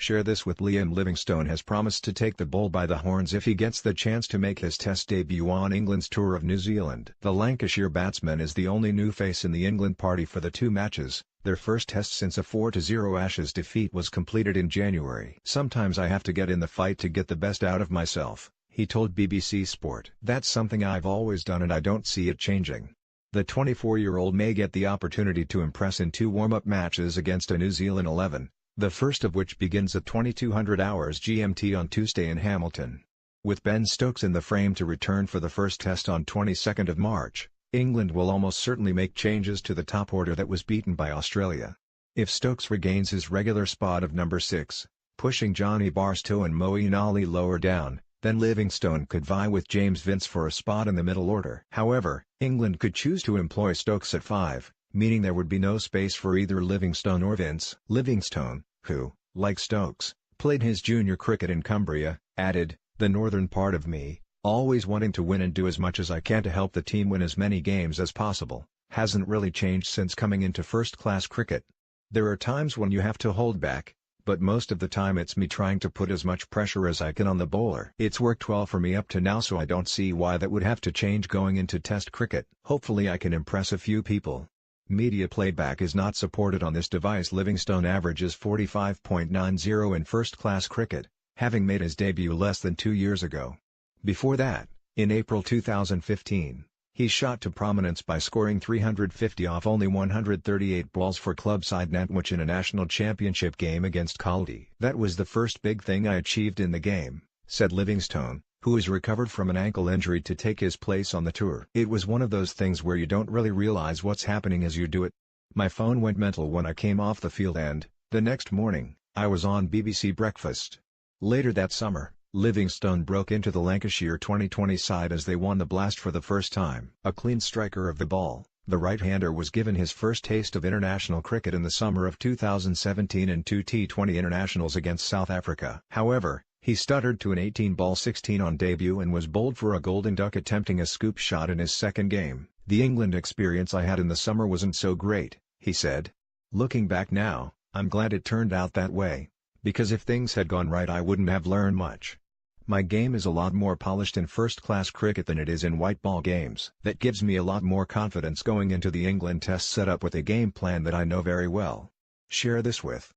Share this with Liam. Livingstone has promised to take the bull by the horns if he gets the chance to make his Test debut on England's tour of New Zealand. The Lancashire batsman is the only new face in the England party for the two matches. Their first Test since a 4-0 Ashes defeat was completed in January. "Sometimes I have to get in the fight to get the best out of myself," he told BBC Sport. "That's something I've always done and I don't see it changing." The 24-year-old may get the opportunity to impress in two warm-up matches against a New Zealand 11. The first of which begins at 2200 hours GMT on Tuesday in Hamilton. With Ben Stokes in the frame to return for the first Test on 22nd of March, England will almost certainly make changes to the top order that was beaten by Australia. If Stokes regains his regular spot of number 6, pushing Johnny Barstow and Moeen Ali lower down, then Livingstone could vie with James Vince for a spot in the middle order. However, England could choose to employ Stokes at 5. Meaning there would be no space for either Livingstone or Vince. Livingstone, who, like Stokes, played his junior cricket in Cumbria, added, "The northern part of me, always wanting to win and do as much as I can to help the team win as many games as possible, hasn't really changed since coming into first-class cricket. There are times when you have to hold back, but most of the time it's me trying to put as much pressure as I can on the bowler. It's worked well for me up to now, so I don't see why that would have to change going into Test cricket. Hopefully I can impress a few people." Media playback is not supported on this device. Livingstone averages 45.90 in first-class cricket, having made his debut less than 2 years ago. Before that, in April 2015, he shot to prominence by scoring 350 off only 138 balls for club-side Nantwich in a national championship game against Caldy. "That was the first big thing I achieved in the game," said Livingstone, who has recovered from an ankle injury to take his place on the tour. "It was one of those things where you don't really realize what's happening as you do it. My phone went mental when I came off the field and, the next morning, I was on BBC Breakfast." Later that summer, Livingstone broke into the Lancashire 2020 side as they won the Blast for the first time. A clean striker of the ball, the right-hander was given his first taste of international cricket in the summer of 2017 in two T20 internationals against South Africa. However, he stuttered to an 18-ball 16 on debut and was bowled for a golden duck attempting a scoop shot in his second game. "The England experience I had in the summer wasn't so great," he said. "Looking back now, I'm glad it turned out that way, because if things had gone right I wouldn't have learned much. My game is a lot more polished in first-class cricket than it is in white ball games. That gives me a lot more confidence going into the England Test setup with a game plan that I know very well." Share this with